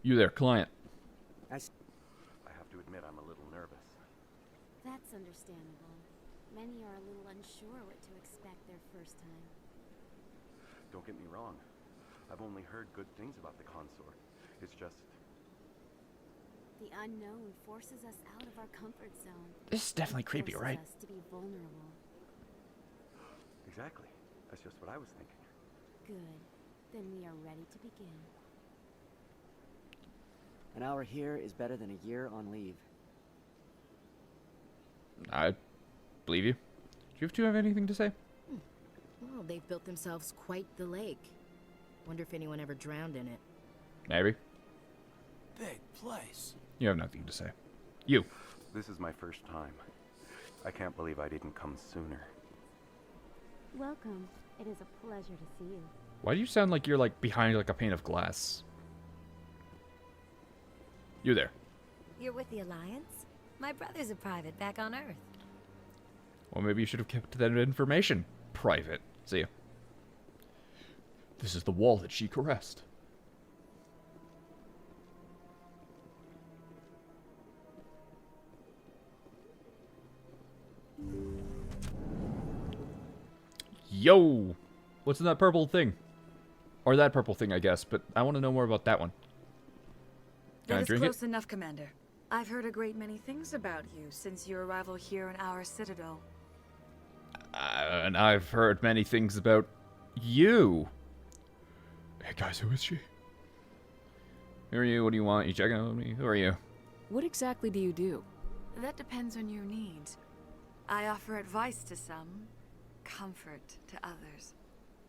You there, client. I have to admit I'm a little nervous. That's understandable. Many are a little unsure what to expect their first time. Don't get me wrong. I've only heard good things about the consort. It's just... The unknown forces us out of our comfort zone. This is definitely creepy, Forces right? us to be vulnerable. Exactly. That's just what I was thinking. Good. Then we are ready to begin. An hour here is better than a year on leave. I believe you. Do you two have anything to say? Well, they've built themselves quite the lake. Wonder if anyone ever drowned in it. Maybe. Big place. You have nothing to say. You. This is my first time. I can't believe I didn't come sooner. Welcome. It is a pleasure to see you. Why do you sound like you're like behind like a pane of glass? You there. You're with the Alliance? My brother's a private back on Earth. Well, maybe you should have kept that information private. See ya. This is the wall that she caressed. Yo! What's in that purple thing? Or that purple thing, I guess, but I want to know more about that one. Can I That is drink close it? enough, Commander. I've heard a great many things about you since your arrival here in our citadel. And I've heard many things about you. Hey guys, who is she? Who are you? What do you want? You checking on me? Who are you? What exactly do you do? That depends on your needs. I offer advice to some, comfort to others.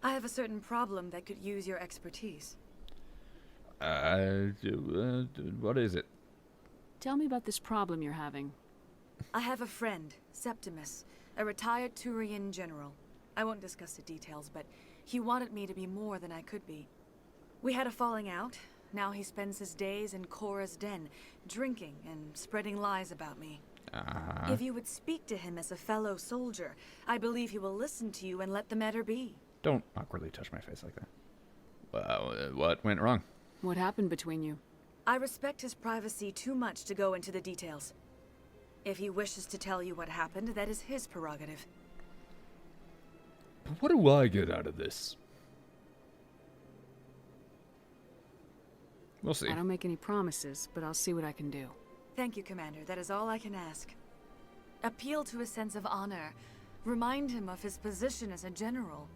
I have a certain problem that could use your expertise. What is it? Tell me about this problem you're having. I have a friend, Septimus, a retired Turian general. I won't discuss the details, but he wanted me to be more than I could be. We had a falling out. Now he spends his days in Korra's den, drinking and spreading lies about me. If you would speak to him as a fellow soldier, I believe he will listen to you and let the matter be. Don't awkwardly touch my face like that. Well, what went wrong? What happened between you? I respect his privacy too much to go into the details. If he wishes to tell you what happened, that is his prerogative. But what do I get out of this? We'll see. I don't make any promises, but I'll see what I can do. Thank you, Commander. That is all I can ask. Appeal to his sense of honor. Remind him of his position as a general.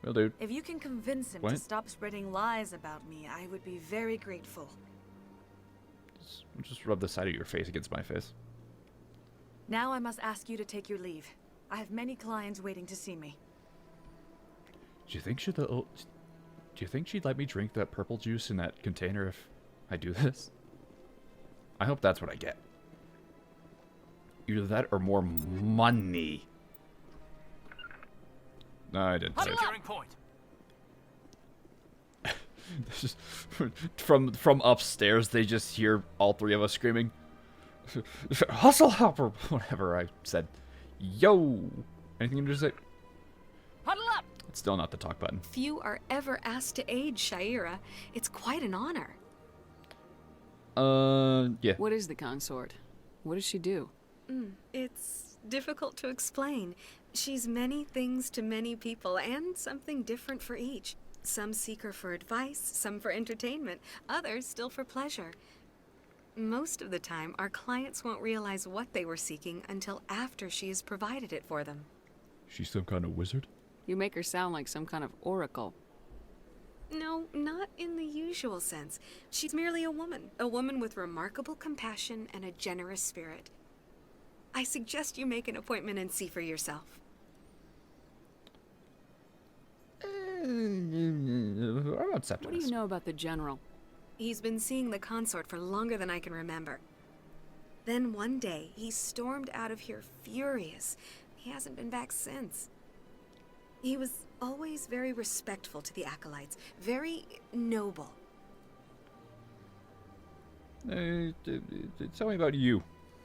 Will do. If you can convince him What? to stop spreading lies about me, I would be very grateful. Just rub the side of your face against my face. Now I must ask you to take your leave. I have many clients waiting to see me. Do you think she'd let me drink that purple juice in that container if I do this? I hope that's what I get. Either that or more money. No, I didn't. Securing point. This is from upstairs, they just hear all three of us screaming, "Hustle Hopper!" Whatever I said. Yo! Anything to say? Huddle up! It's still not the talk button. Few are ever asked to aid Shaira. It's quite an honor. Yeah. What is the consort? What does she do? It's difficult to explain. She's many things to many people, and something different for each. Some seek her for advice, some for entertainment, others still for pleasure. Most of the time, our clients won't realize what they were seeking until after she has provided it for them. She's some kind of wizard? You make her sound like some kind of oracle. No, not in the usual sense. She's merely a woman with remarkable compassion and a generous spirit. I suggest you make an appointment and see for yourself. What about Septimus? What do you know about the general? He's been seeing the consort for longer than I can remember. Then one day, he stormed out of here furious. He hasn't been back since. He was always very respectful to the acolytes, very noble. Tell me about you.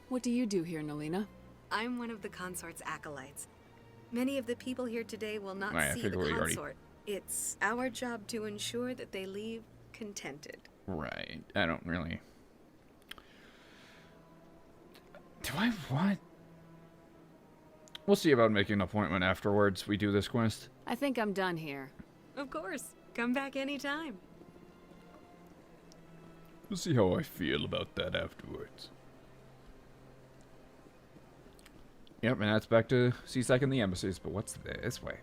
What do you do here, Nalina? I'm one of the consort's acolytes. Many of the people here today will not Right, I see the figured we already- consort. It's our job to ensure that they leave contented. Right. I don't really... Do I want... We'll see about making an appointment afterwards we do this quest. I think I'm done here. Of course. Come back anytime. We'll see how I feel about that afterwards. Yep, and that's back to C-Sec and the embassies, but what's this way?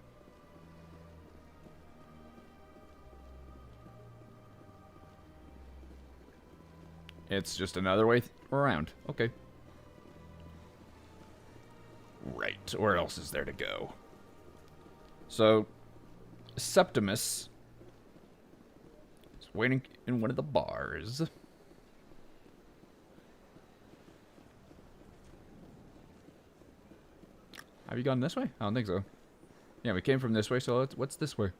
It's just another way around. Okay. Right, where else is there to go? So, Septimus is waiting in one of the bars. Have you gone this way? I don't think so. Yeah, we came from this way, so what's this way?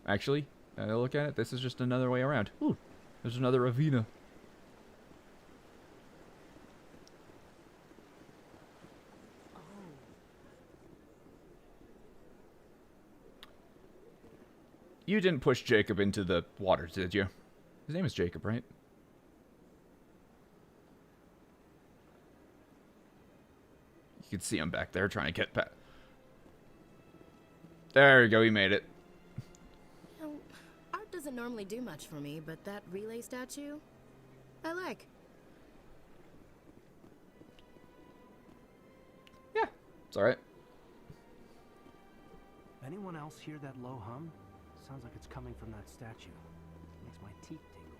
Actually, look at it. This is just another way around. Ooh, there's another Ravina. You didn't push Jacob into the water, did you? His name is Jacob, right? You can see him back there trying to get past. There you go, he made it. You know, art doesn't normally do much for me, but that relay statue, I like. Yeah, it's alright. Anyone else hear that low hum? Sounds like it's coming from that statue. Makes my teeth tingle.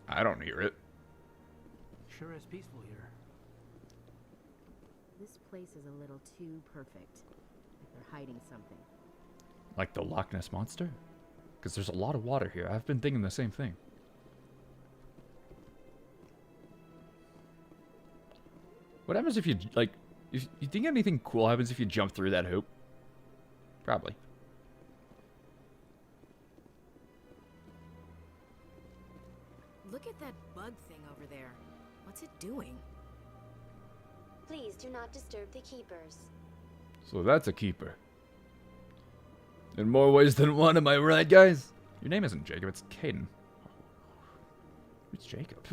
I don't hear it. Sure is peaceful here. This place is a little too perfect. Like they're hiding something. Like the Loch Ness Monster? Because there's a lot of water here. I've been thinking the same thing. What happens if you, like, if you think anything cool happens if you jump through that hoop? Probably. Look at that bug thing over there. What's it doing? Please do not disturb the keepers. So that's a keeper. In more ways than one, am I right, guys? Your name isn't Jacob, it's Caden. Who's Jacob?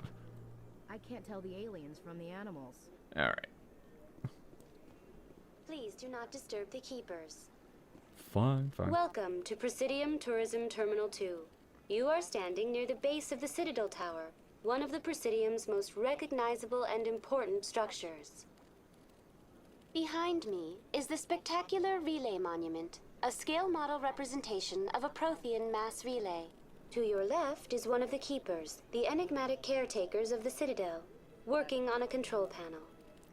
I can't tell the aliens from the animals. Alright. Please do not disturb the keepers. Fine, fine. Welcome to Presidium Tourism Terminal 2. You are standing near the base of the Citadel Tower, one of the Presidium's most recognizable and important structures. Behind me is the spectacular Relay Monument, a scale model representation of a Prothean mass relay. To your left is one of the keepers, the enigmatic caretakers of the Citadel, working on a control panel.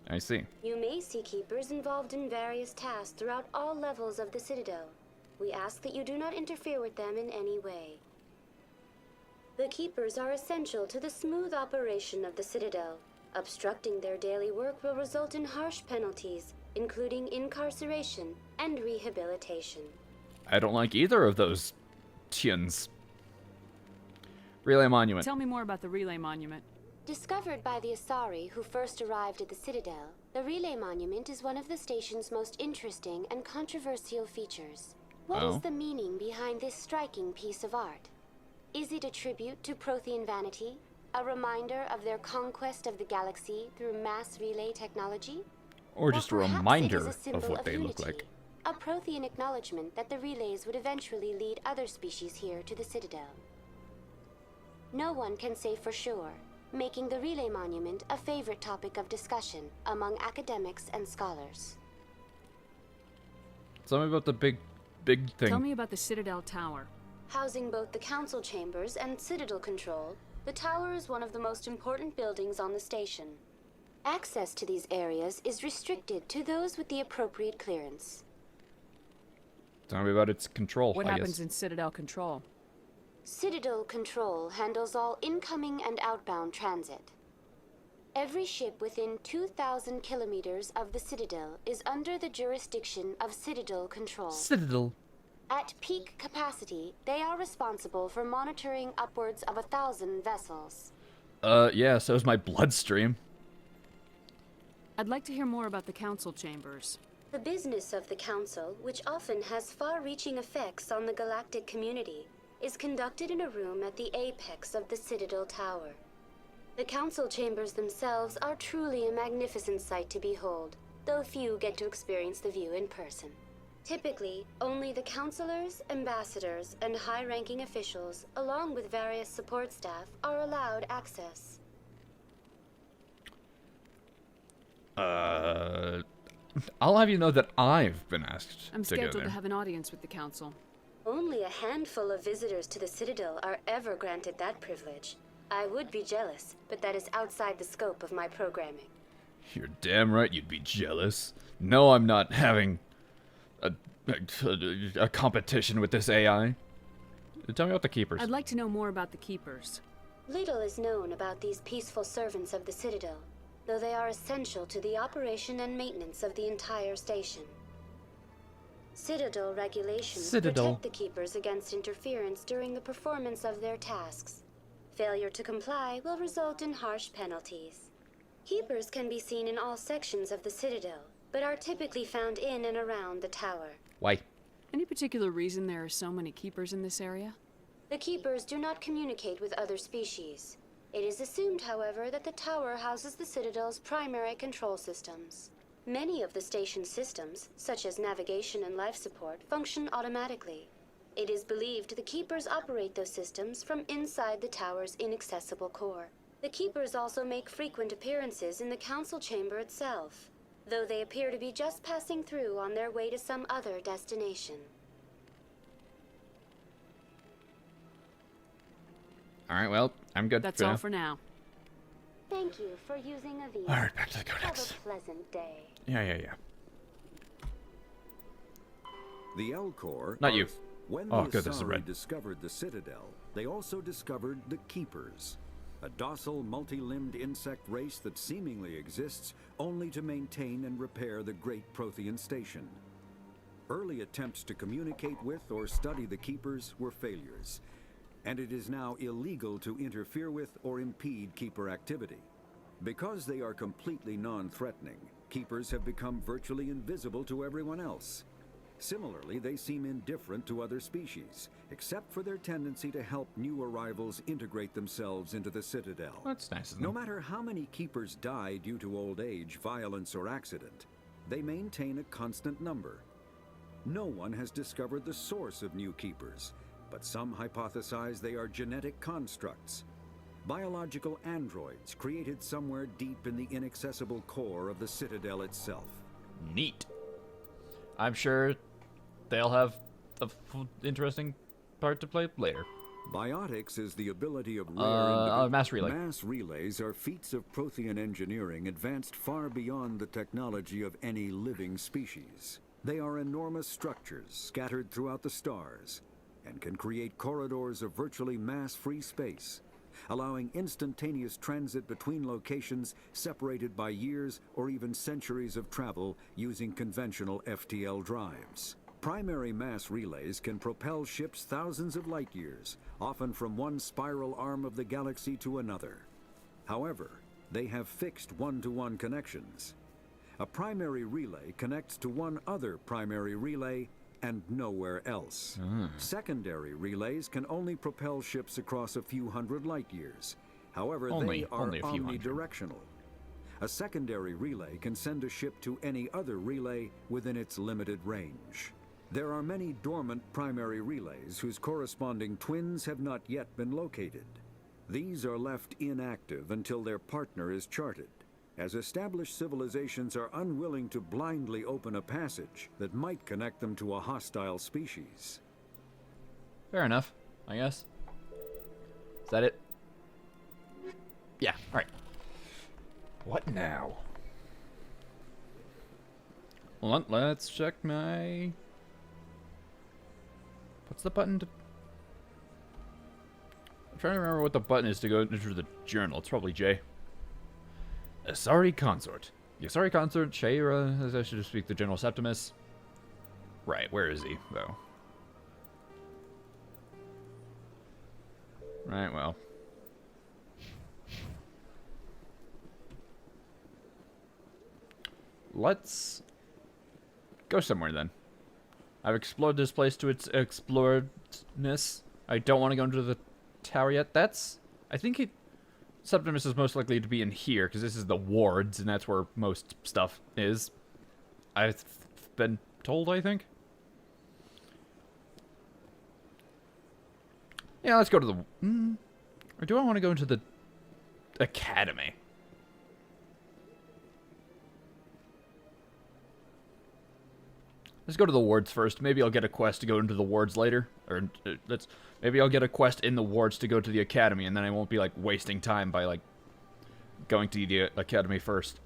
I see. You may see keepers involved in various tasks throughout all levels of the Citadel. We ask that you do not interfere with them in any way. The keepers are essential to the smooth operation of the Citadel. Obstructing their daily work will result in harsh penalties, including incarceration and rehabilitation. I don't like either of those tunes. Relay Monument. Tell me more about the Relay Monument. Discovered by the Asari who first arrived at the Citadel, the Relay Monument is one of the station's most interesting and controversial features. What is the meaning behind this striking piece of art? Is it a tribute to Prothean vanity? A reminder of their conquest of the galaxy through mass relay technology? Or just a perhaps reminder it is a symbol of what they look unity, like. A Prothean acknowledgement that the relays would eventually lead other species here to the Citadel. No one can say for sure, making the Relay Monument a favorite topic of discussion among academics and scholars. Tell me about the big thing. Tell me about the Citadel Tower. Housing both the council chambers and Citadel control, the tower is one of the most important buildings on the station. Access to these areas is restricted to those with the appropriate clearance. Tell me about its control, What I happens guess. in Citadel Control? Citadel Control handles all incoming and outbound transit. Every ship within 2,000 kilometers of the Citadel is under the jurisdiction of Citadel Control. Citadel. At peak capacity, they are responsible for monitoring upwards of 1,000 vessels. Yeah, so's my bloodstream. I'd like to hear more about the council chambers. The business of the Council, which often has far-reaching effects on the galactic community, is conducted in a room at the apex of the Citadel Tower. The Council chambers themselves are truly a magnificent sight to behold, though few get to experience the view in person. Typically, only the councilors, ambassadors, and high-ranking officials, along with various support staff, are allowed access. I'll have you know that I've been asked I'm to go scheduled there. to have an audience with the council. Only a handful of visitors to the Citadel are ever granted that privilege. I would be jealous, but that is outside the scope of my programming. You're damn right you'd be jealous. No, I'm not having a competition with this AI. Tell me about the Keepers. I'd like to know more about the Keepers. Little is known about these peaceful servants of the Citadel, though they are essential to the operation and maintenance of the entire station. Citadel regulations protect the Keepers against interference during the performance of their tasks. Failure to comply will result in harsh penalties. Keepers can be seen in all sections of the Citadel, but are typically found in and around the tower. Why? Any particular reason there are so many Keepers in this area? The Keepers do not communicate with other species. It is assumed, however, that the tower houses the Citadel's primary control systems. Many of the station's systems, such as navigation and life support, function automatically. It is believed the Keepers operate those systems from inside the tower's inaccessible core. The Keepers also make frequent appearances in the Council chamber itself, though they appear to be just passing through on their way to some other destination. Alright, well, I'm good. That's all for now. Thank you for using Aviva. Alright, back to the Codex. Have a pleasant day. Yeah. The Elcor. Not you. When Oh, the good, this is Asari red. discovered the Citadel, they also discovered the Keepers, a docile, multi-limbed insect race that seemingly exists only to maintain and repair the Great Prothean Station. Early attempts to communicate with or study the Keepers were failures, and it is now illegal to interfere with or impede Keeper activity. Because they are completely non-threatening, Keepers have become virtually invisible to everyone else. Similarly, they seem indifferent to other species, except for their tendency to help new arrivals integrate themselves into the Citadel. That's nice of No them. matter how many Keepers die due to old age, violence, or accident, they maintain a constant number. No one has discovered the source of new Keepers, but some hypothesize they are genetic constructs, biological androids created somewhere deep in the inaccessible core of the Citadel itself. Neat. I'm sure they'll have a interesting part to play later. Biotics is the ability of rare mass relay. Mass relays are feats of Prothean engineering advanced far beyond the technology of any living species. They are enormous structures scattered throughout the stars and can create corridors of virtually mass-free space, allowing instantaneous transit between locations separated by years or even centuries of travel using conventional FTL drives. Primary mass relays can propel ships thousands of light years, often from one spiral arm of the galaxy to another. However, they have fixed one-to-one connections. A primary relay connects to one other primary relay and nowhere else. Secondary relays can only propel ships across a few hundred light years. However, they are only a few hundred. omnidirectional. A secondary relay can send a ship to any other relay within its limited range. There are many dormant primary relays whose corresponding twins have not yet been located. These are left inactive until their partner is charted, as established civilizations are unwilling to blindly open a passage that might connect them to a hostile species. Fair enough, I guess. Is that it? Yeah, alright. What now? Let's check my... What's the button to... I'm trying to remember what the button is to go into the journal. It's probably J. Asari Consort. The Asari Consort, Shaira, as I should speak the General Septimus. Right, where is he, though? Right, well. Let's go somewhere then. I've explored this place to its exploredness. I don't want to go into the tower yet. I think Septimus is most likely to be in here, because this is the wards, and that's where most stuff is. I've been told, I think. Yeah, let's go to the... or do I want to go into the academy? Let's go to the wards first. Maybe I'll get a quest to go into the wards later. Or maybe I'll get a quest in the wards to go to the academy, and then I won't be, like, wasting time by, like, going to the academy first.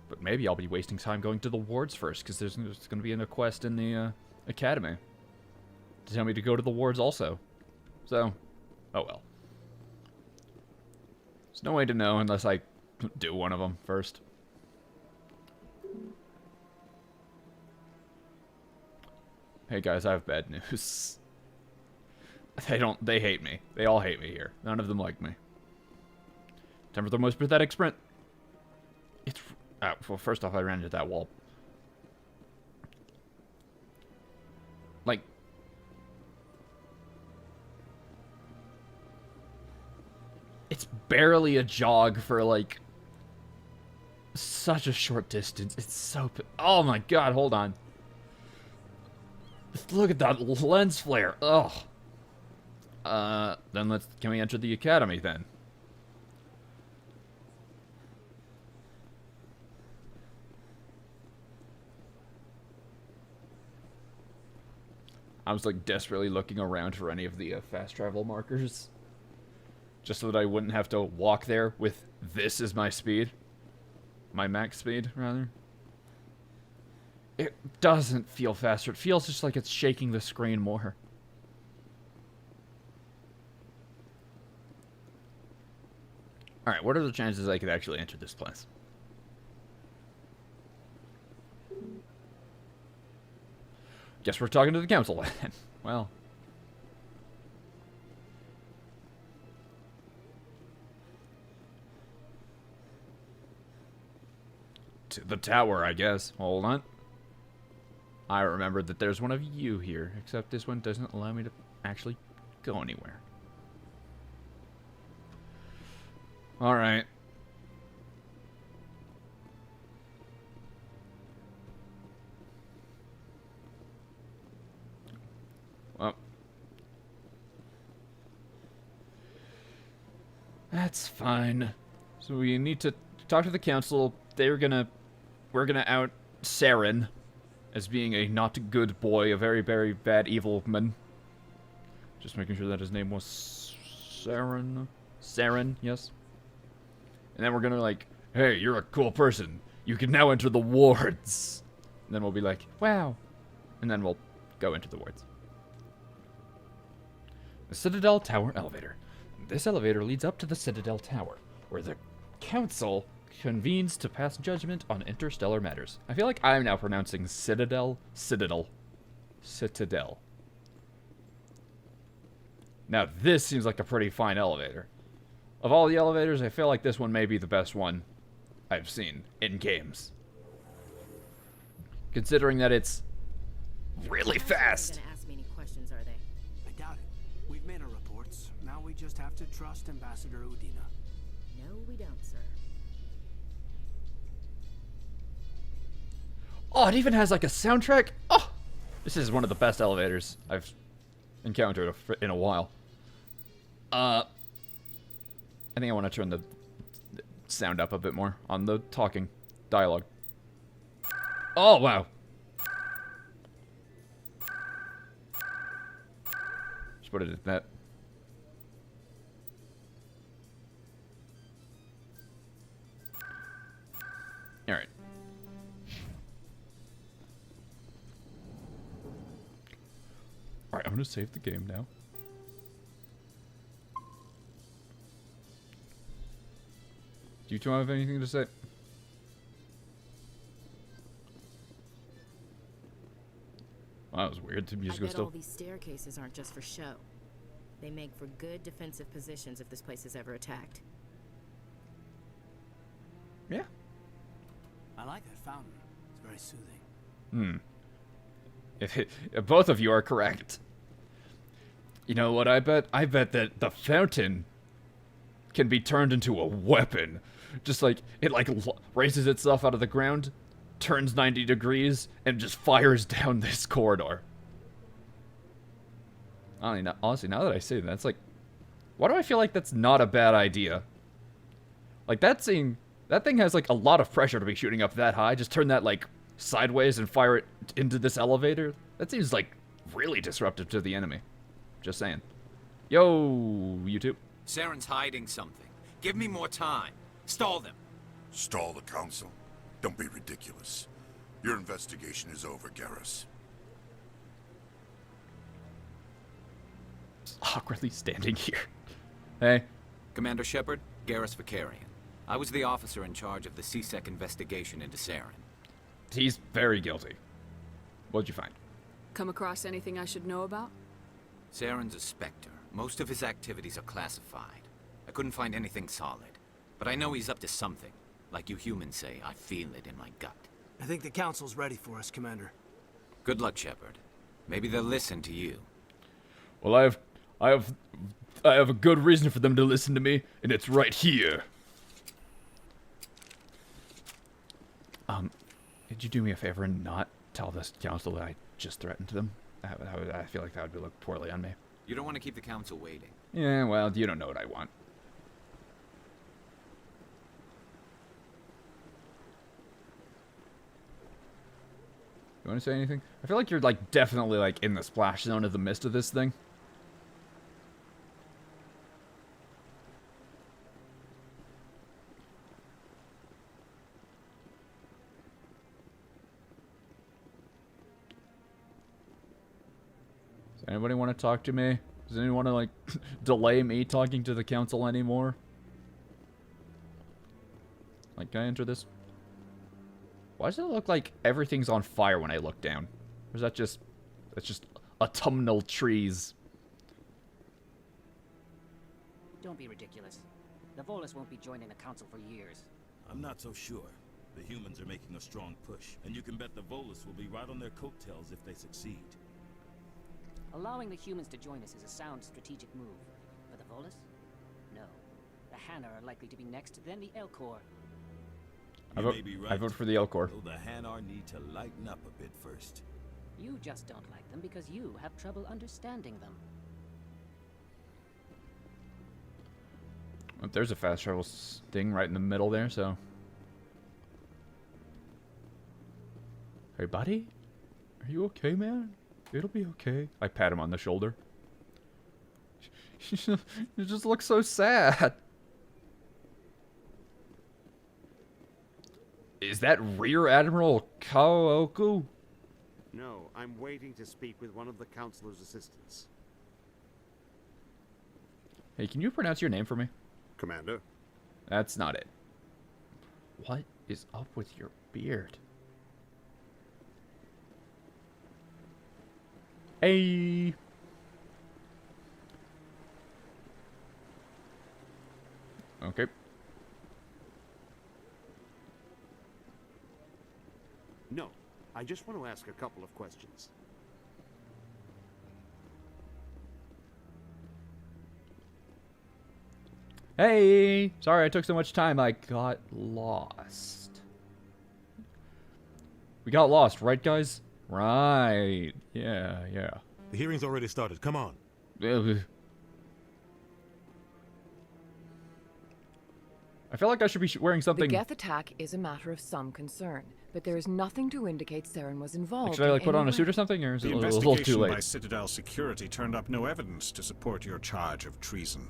But maybe I'll be wasting time going to the wards first, because there's going to be a quest in the academy to tell me to go to the wards also. So, oh well. There's no way to know unless I do one of them first. Hey guys, I have bad news. They hate me. They all hate me here. None of them like me. Time for the most pathetic sprint. Well, first off, I ran into that wall. Like, it's barely a jog for, like, such a short distance. It's so... Oh my god, hold on. Look at that lens flare. Ugh. Then can we enter the academy then? I was like desperately looking around for any of the fast travel markers. Just so that I wouldn't have to walk there with this as my speed. My max speed, rather. It doesn't feel faster. It feels just like it's shaking the screen more. Alright, what are the chances I could actually enter this place? Guess we're talking to the council then. Well. To the tower, I guess. Hold on. I remembered that there's one of you here, except this one doesn't allow me to actually go anywhere. Alright. Well. That's fine. So we need to talk to the council. We're gonna out Saren as being a not good boy, a very, very bad evil man. Just making sure that his name was Saren. Saren, yes. And then we're gonna like, hey, you're a cool person. You can now enter the wards. And then we'll be like, wow. And then we'll go into the wards. The Citadel Tower Elevator. This elevator leads up to the Citadel Tower, where the council convenes to pass judgment on interstellar matters. I feel like I'm now pronouncing Citadel. Now this seems like a pretty fine elevator. Of all the elevators, I feel like this one may be the best one I've seen in games. Considering that it's really fast. Gonna ask me any questions, are they? I doubt it. We've made our reports. Now we just have to trust Ambassador Udina. No, we don't, sir. Oh, it even has like a soundtrack. Oh, this is one of the best elevators I've encountered in a while. I think I want to turn the sound up a bit more on the talking dialogue. Oh, wow. Just put it at that. All right. All right, I'm going to save the game now. Do you two have anything to say? Well, that was weird. The music was I bet still... all these staircases aren't just for show. They make for good defensive positions if this place is ever attacked. Yeah. I like that fountain. It's very soothing. If both of you are correct. You know what I bet? I bet that the fountain can be turned into a weapon. Just like, it like raises itself out of the ground, turns 90 degrees, and just fires down this corridor. I don't know, honestly, now that I say that, it's like, why do I feel like that's not a bad idea? Like, that thing has like a lot of pressure to be shooting up that high. Just turn that like sideways and fire it into this elevator. That seems like really disruptive to the enemy. Just saying. Yo, you two. Saren's hiding something. Give me more time. Stall them. Stall the council? Don't be ridiculous. Your investigation is over, Garrus. Awkwardly standing here. Hey. Commander Shepard, Garrus Vakarian. I was the officer in charge of the C-Sec investigation into Saren. He's very guilty. What'd you find? Come across anything I should know about? Saren's a Spectre. Most of his activities are classified. I couldn't find anything solid. But I know he's up to something. Like you humans say, I feel it in my gut. I think the council's ready for us, Commander. Good luck, Shepard. Maybe they'll listen to you. Well, I have a good reason for them to listen to me, and it's right here. Could you do me a favor and not tell this council that I just threatened them? I feel like that would look poorly on me. You don't want to keep the council waiting. Yeah, well, you don't know what I want. You want to say anything? I feel like you're like definitely like in the splash zone of the midst of this thing. Does anybody want to talk to me? Does anyone want to like delay me talking to the council anymore? Like, can I enter this? Why does it look like everything's on fire when I look down? Or is that just... that's just autumnal trees? Don't be ridiculous. The Volus won't be joining the council for years. I'm not so sure. The humans are making a strong push, and you can bet the Volus will be right on their coattails if they succeed. Allowing the humans to join us is a sound strategic move. For the Volus? No. The Hanar are likely to be next, then the Elcor. I vote for the Elcor. Though the Hanar need to lighten up a bit first. You just don't like them because you have trouble understanding them. Well, there's a fast travel thing right in the middle there, so... Hey, buddy? Are you okay, man? It'll be okay. I pat him on the shoulder. You just look so sad. Is that Rear Admiral Kaoku? No, I'm waiting to speak with one of the Councilor's assistants. Hey, can you pronounce your name for me? Commander? That's not it. What is up with your beard? Hey! Okay. No, I just want to ask a couple of questions. Hey! Sorry I took so much time. I got lost. We got lost, right, guys? Right. Yeah. The hearing's already started. Come on. I feel like I should be wearing something... The Geth attack is a matter of some concern, but there is nothing to indicate Saren was involved. Should I like put on a suit or something, or is it a little too late? By Citadel security turned up no evidence to support your charge of treason.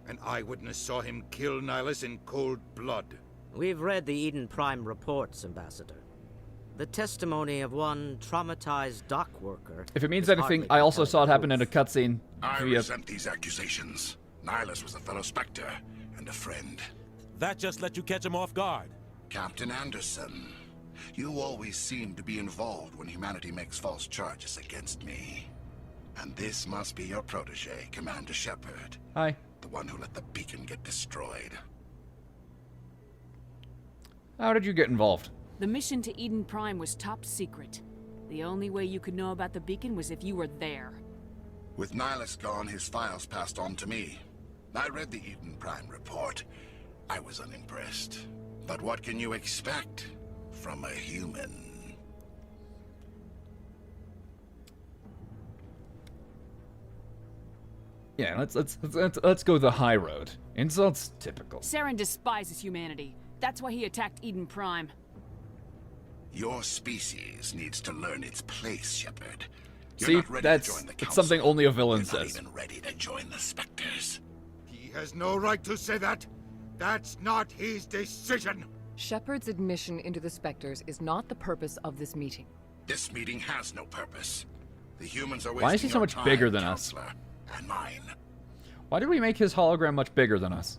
An eyewitness saw him kill Nihilus in cold blood. We've read the Eden Prime reports, Ambassador. The testimony of one traumatized dock worker. If it means anything, I also saw it happen in a cutscene. I resent these accusations. Nihilus was a fellow Spectre and a friend. That just let you catch him off guard. Captain Anderson, you always seem to be involved when humanity makes false charges against me. And this must be your protege, Commander Shepard. Hi. The one who let the beacon get destroyed. How did you get involved? The mission to Eden Prime was top secret. The only way you could know about the beacon was if you were there. With Nihilus gone, his files passed on to me. I read the Eden Prime report. I was unimpressed. But what can you expect from a human? Yeah, let's go the high road. Insults typical. Saren despises humanity. That's why he attacked Eden Prime. Your species needs to learn its place, Shepard. You're See, not ready to join the it's council. something only a villain You're says. not even ready to join the Spectres. He has no right to say that. That's not his decision. Shepard's admission into the Spectres is not the purpose of this meeting. This meeting has no purpose. The humans are wasting Why is he so your much time, bigger than us? Counselor, and mine. Why did we make his hologram much bigger than us?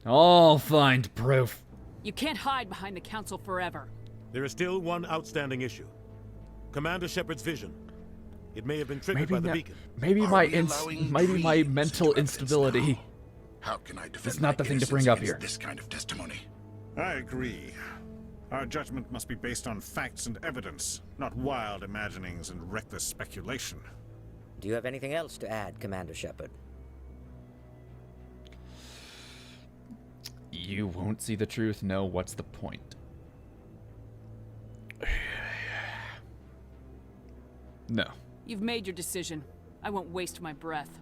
I'll find proof. You can't hide behind the Council forever. There is still one outstanding issue. Commander Shepard's vision. It may have been triggered Maybe by the not- beacon. Maybe Are my we allowing my dreams mental into evidence instability. now? How can I defend It's not my the thing to bring up innocence here. against this kind of testimony? I agree. Our judgment must be based on facts and evidence, not wild imaginings and reckless speculation. Do you have anything else to add, Commander Shepard? You won't see the truth. No, what's the point? No. You've made your decision. I won't waste my breath.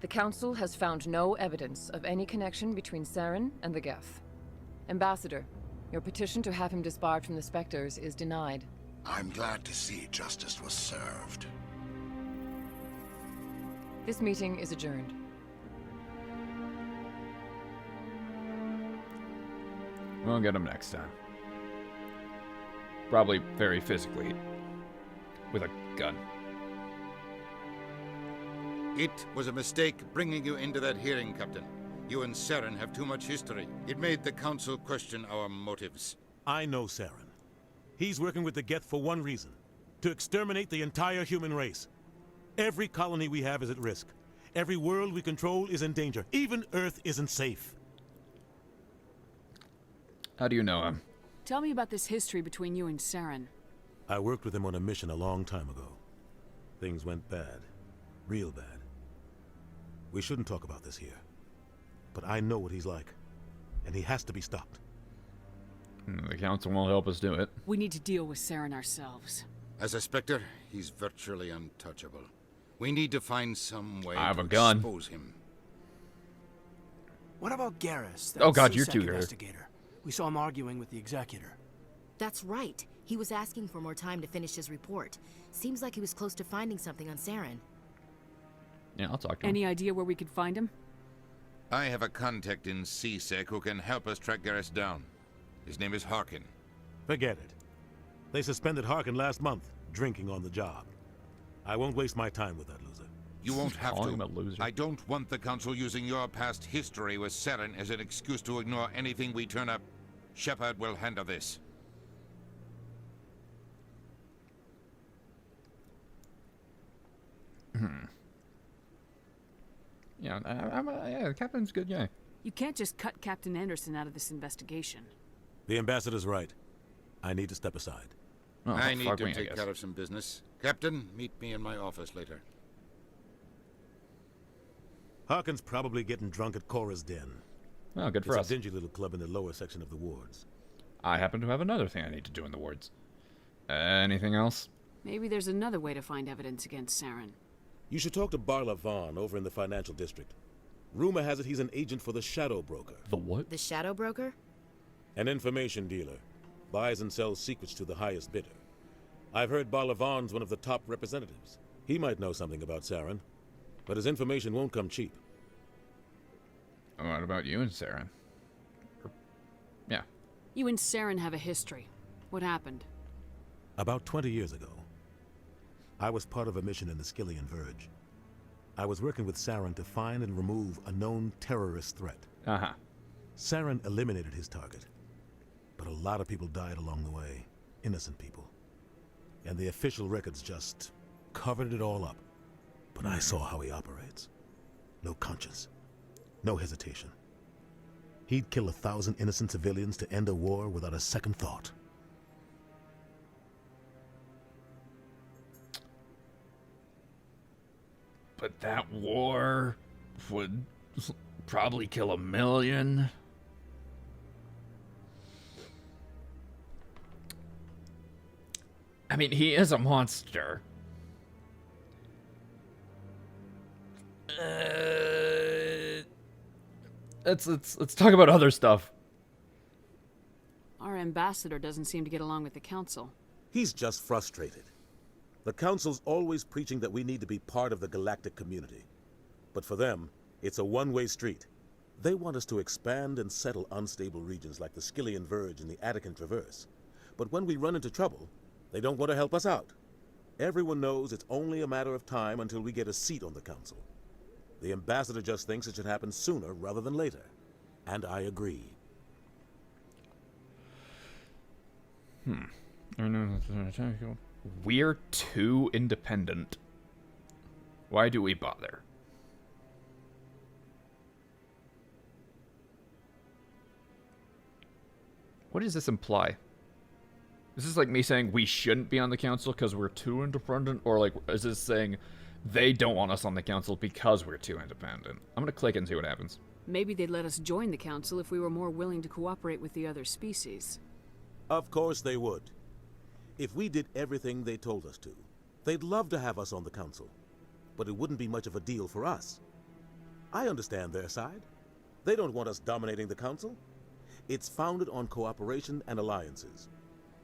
The Council has found no evidence of any connection between Saren and the Geth. Ambassador, your petition to have him disbarred from the Spectres is denied. I'm glad to see justice was served. This meeting is adjourned. We'll get him next time. Probably very physically. With a gun. It was a mistake bringing you into that hearing, Captain. You and Saren have too much history. It made the Council question our motives. I know Saren. He's working with the Geth for one reason. To exterminate the entire human race. Every colony we have is at risk. Every world we control is in danger. Even Earth isn't safe. How do you know him? Tell me about this history between you and Saren. I worked with him on a mission a long time ago. Things went bad. Real bad. We shouldn't talk about this here. But I know what he's like. And he has to be stopped. The Council won't help us do it. We need to deal with Saren ourselves. As a Spectre, he's virtually untouchable. We need to find some way I have to a gun. expose him. What about Garrus? Oh God, you're CSEC too good. investigator. We saw him arguing with the Executor. That's right. He was asking for more time to finish his report. Seems like he was close to finding something on Saren. Yeah, I'll talk to him. Any idea where we could find him? I have a contact in CSEC who can help us track Garrus down. His name is Harkin. Forget it. They suspended Harkin last month, drinking on the job. I won't waste my time with that loser. You won't have Calling him a to. loser. I don't want the Council using your past history with Saren as an excuse to ignore anything we turn up. Shepard will handle this. Yeah, yeah, the Captain's good guy. You can't just cut Captain Anderson out of this investigation. The ambassador's right. I need to step aside. Oh, I need fuck to me, I take guess. care of some business. Captain, meet me in my office later. Harkin's probably getting drunk at Cora's Den. Oh, good for It's us. a dingy little club in the lower section of the wards. I happen to have another thing I need to do in the wards. Anything else? Maybe there's another way to find evidence against Saren. You should talk to Barla Vaughn over in the financial district. Rumor has it he's an agent for the Shadow Broker. The what? The Shadow Broker? An information dealer. Buys and sells secrets to the highest bidder. I've heard Barla Vaughn's one of the top representatives. He might know something about Saren, but his information won't come cheap. What about you and Saren? Yeah. You and Saren have a history. What happened? About 20 years ago, I was part of a mission in the Skillian Verge. I was working with Saren to find and remove a known terrorist threat. Uh-huh. Saren eliminated his target, but a lot of people died along the way. Innocent people. And the official records just covered it all up. But I saw how he operates. No conscience. No hesitation. He'd kill 1,000 innocent civilians to end a war without a second thought. But that war would probably kill 1 million. I mean, he is a monster. Let's talk about other stuff. Our ambassador doesn't seem to get along with the council. He's just frustrated. The Council's always preaching that we need to be part of the galactic community. But for them, it's a one-way street. They want us to expand and settle unstable regions like the Skyllian Verge and the Attican Traverse. But when we run into trouble, they don't want to help us out. Everyone knows it's only a matter of time until we get a seat on the Council. The ambassador just thinks it should happen sooner rather than later. And I agree. We're too independent. Why do we bother? What does this imply? Is this like me saying we shouldn't be on the council because we're too independent? Or like, is this saying they don't want us on the council because we're too independent? I'm gonna click and see what happens. Maybe they'd let us join the council if we were more willing to cooperate with the other species. Of course they would. If we did everything they told us to, they'd love to have us on the council. But it wouldn't be much of a deal for us. I understand their side. They don't want us dominating the council. It's founded on cooperation and alliances.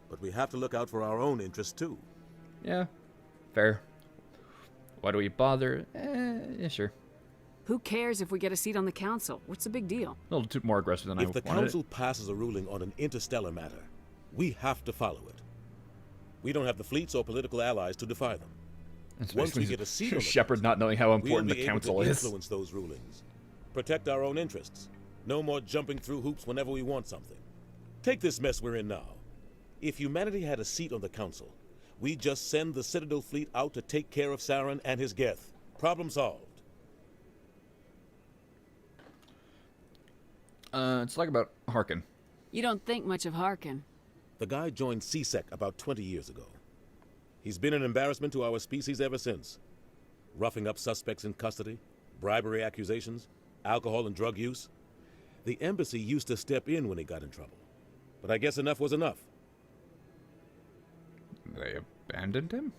But we have to look out for our own interests too. Yeah, fair. Why do we bother? Yeah, sure. Who cares if we get a seat on the council? What's the big deal? A little too more aggressive than I wanted. If the council passes a ruling on an interstellar matter, we have to follow it. We don't have the fleets or political allies to defy them. Once we get a seat on the Shepard not knowing how important the council is. Influence those rulings. Protect our own interests. No more jumping through hoops whenever we want something. Take this mess we're in now. If humanity had a seat on the council, we'd just send the Citadel fleet out to take care of Saren and his Geth. Problem solved. Let's talk about Harkin. You don't think much of Harkin. The guy joined C-Sec about 20 years ago. He's been an embarrassment to our species ever since. Roughing up suspects in custody, bribery accusations, alcohol and drug use. The embassy used to step in when he got in trouble. But I guess enough was enough. They abandoned him?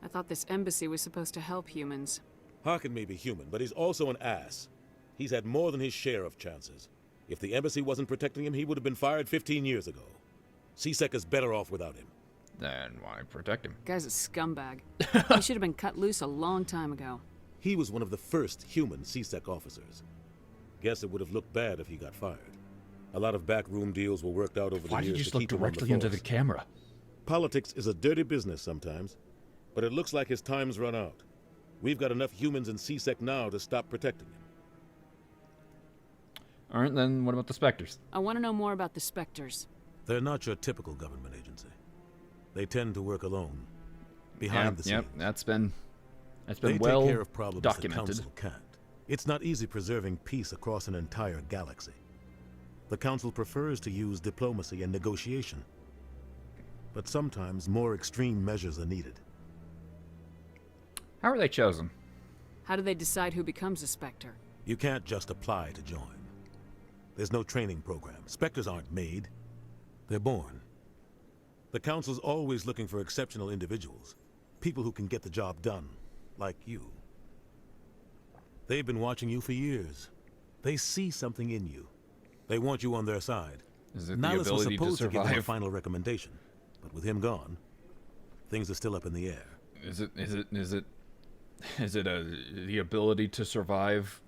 I thought this embassy was supposed to help humans. Harkin may be human, but he's also an ass. He's had more than his share of chances. If the embassy wasn't protecting him, he would have been fired 15 years ago. C-Sec is better off without him. Then why protect him? Guy's a scumbag. He should have been cut loose a long time ago. He was one of the first human C-Sec officers. Guess it would have looked bad if he got fired. A lot of backroom deals were worked out over the years. Why did you just look directly into the camera? Politics is a dirty business sometimes, but it looks like his time's run out. We've got enough humans in C-Sec now to stop protecting him. Alright, then what about the Spectres? I want to know more about the Spectres. They're not your typical government agency. They tend to work alone, behind the scenes. Yep, that's been they well take care of problems documented. The council can't. It's not easy preserving peace across an entire galaxy. The council prefers to use diplomacy and negotiation. But sometimes more extreme measures are needed. How are they chosen? How do they decide who becomes a Spectre? You can't just apply to join. There's no training program. Spectres aren't made. They're born. The Council's always looking for exceptional individuals. People who can get the job done. Like you. They've been watching you for years. They see something in you. They want you on their side. Is it Nihilus the was ability supposed to to give them a survive? final recommendation. But with him gone, things are still up in the air. Is it the ability to survive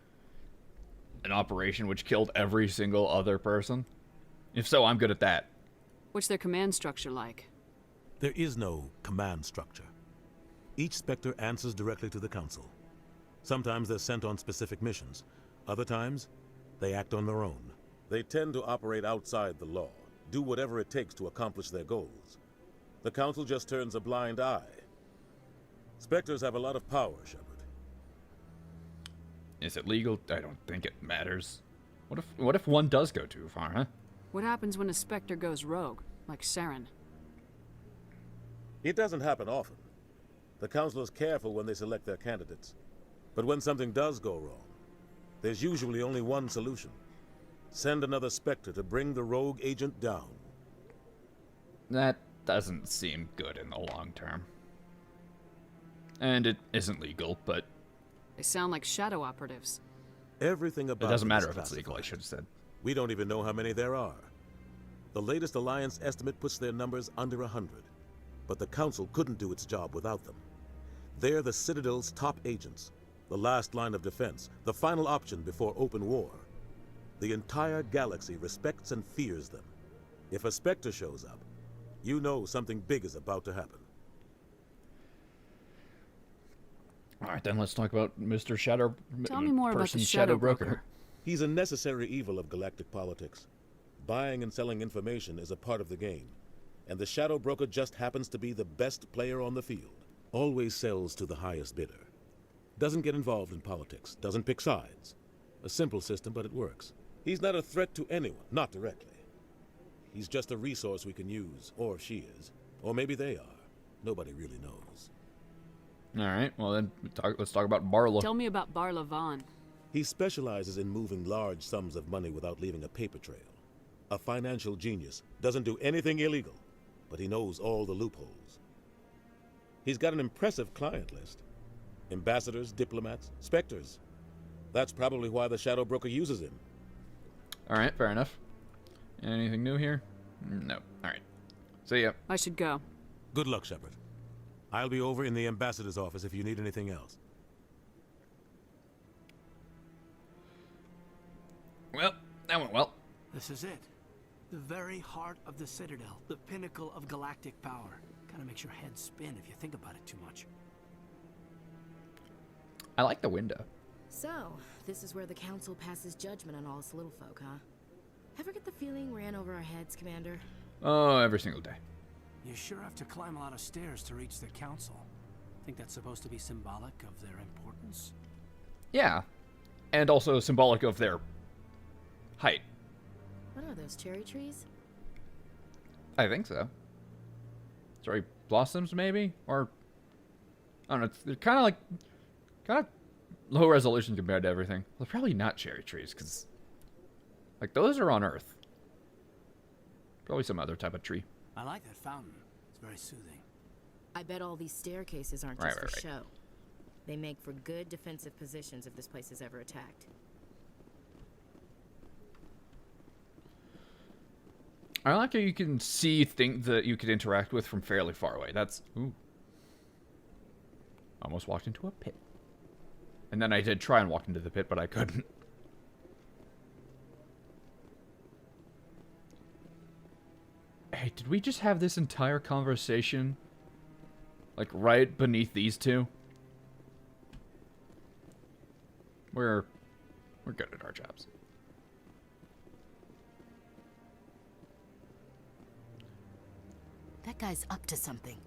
an operation which killed every single other person? If so, I'm good at that. What's their command structure like? There is no command structure. Each Spectre answers directly to the Council. Sometimes they're sent on specific missions. Other times, they act on their own. They tend to operate outside the law, do whatever it takes to accomplish their goals. The Council just turns a blind eye. Spectres have a lot of power, Shepard. Is it legal? I don't think it matters. What if one does go too far, huh? What happens when a Spectre goes rogue, like Saren? It doesn't happen often. The Council is careful when they select their candidates. But when something does go wrong, there's usually only one solution. Send another Spectre to bring the rogue agent down. That doesn't seem good in the long term. And it isn't legal, but... They sound like shadow operatives. Everything about it doesn't matter is if it's legal, I should have said. We don't even know how many there are. The latest Alliance estimate puts their numbers under 100. But the Council couldn't do its job without them. They're the Citadel's top agents, the last line of defense, the final option before open war. The entire galaxy respects and fears them. If a Spectre shows up, you know something big is about to happen. Alright, then let's talk about Mr. Shadow... Tell me more about the Shadow Broker. He's a necessary evil of galactic politics. Buying and selling information is a part of the game. And the Shadow Broker just happens to be the best player on the field. Always sells to the highest bidder. Doesn't get involved in politics. Doesn't pick sides. A simple system, but it works. He's not a threat to anyone, not directly. He's just a resource we can use, or she is. Or maybe they are. Nobody really knows. Alright, well then, let's talk about Barla. Tell me about Barla Von. He specializes in moving large sums of money without leaving a paper trail. A financial genius. Doesn't do anything illegal, but he knows all the loopholes. He's got an impressive client list. Ambassadors, diplomats, Spectres. That's probably why the Shadow Broker uses him. Alright, fair enough. Anything new here? No. Alright. See ya. I should go. Good luck, Shepard. I'll be over in the Ambassador's office if you need anything else. Well, that went well. This is it. The very heart of the Citadel. The pinnacle of galactic power. Kinda makes your head spin if you think about it too much. I like the window. So, this is where the Council passes judgment on all us little folk, huh? Ever get the feeling we're in over our heads, Commander? Oh, every single day. You sure have to climb a lot of stairs to reach the Council. Think that's supposed to be symbolic of their importance? Yeah. And also symbolic of their height. What are those, cherry trees? I think so. Cherry blossoms, maybe? Or, I don't know, they're kind of low resolution compared to everything. Well, probably not cherry trees, because, like, those are on Earth. Probably some other type of tree. I like that fountain. It's very soothing. I bet all these staircases aren't just for show. They make for good defensive positions if this place is ever attacked. I like how you can see things that you could interact with from fairly far away. That's... Ooh. Almost walked into a pit. And then I did try and walk into the pit, but I couldn't. Hey, did we just have this entire conversation, like, right beneath these two? We're good at our jobs. That guy's up to something.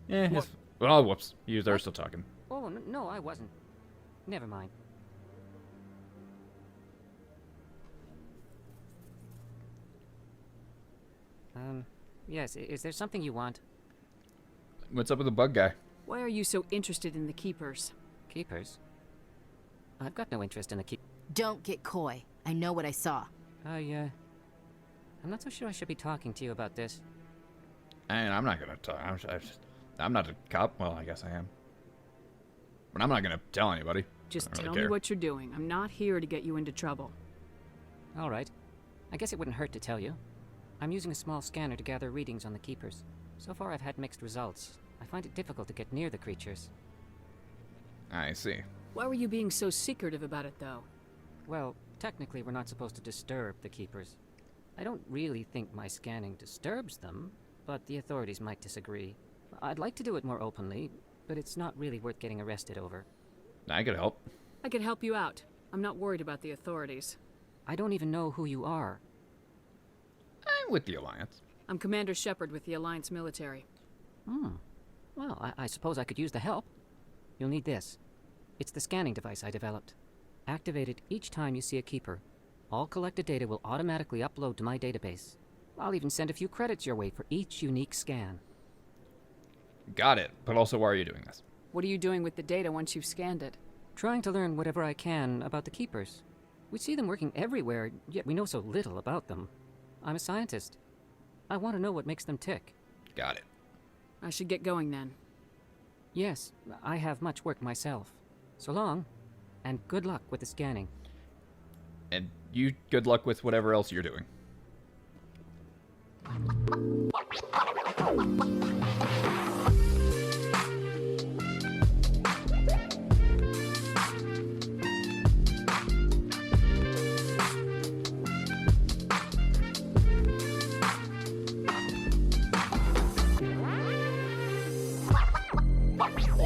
Yeah, oh, whoops. They're still talking. Oh, no, I wasn't. Never mind. Yes, is there something you want? What's up with the bug guy? Why are you so interested in the Keepers? Keepers? I've got no interest in the Don't get coy. I know what I saw. I'm not so sure I should be talking to you about this. And I'm not gonna talk. I'm not a cop. Well, I guess I am. But I'm not gonna tell anybody. Just tell me what you're doing. I'm not here to get you into trouble. All right. I guess it wouldn't hurt to tell you. I'm using a small scanner to gather readings on the Keepers. So far I've had mixed results. I find it difficult to get near the creatures. I see. Why were you being so secretive about it, though? Well, technically we're not supposed to disturb the Keepers. I don't really think my scanning disturbs them, but the authorities might disagree. I'd like to do it more openly, but it's not really worth getting arrested over. I could help. I could help you out. I'm not worried about the authorities. I don't even know who you are. I'm with the Alliance. I'm Commander Shepard with the Alliance military. Well, I suppose I could use the help. You'll need this. It's the scanning device I developed. Activate it each time you see a Keeper. All collected data will automatically upload to my database. I'll even send a few credits your way for each unique scan. Got it. But also, why are you doing this? What are you doing with the data once you've scanned it? Trying to learn whatever I can about the Keepers. We see them working everywhere, yet we know so little about them. I'm a scientist. I want to know what makes them tick. Got it. I should get going then. Yes, I have much work myself. So long, and good luck with the scanning. And you good luck with whatever else you're doing.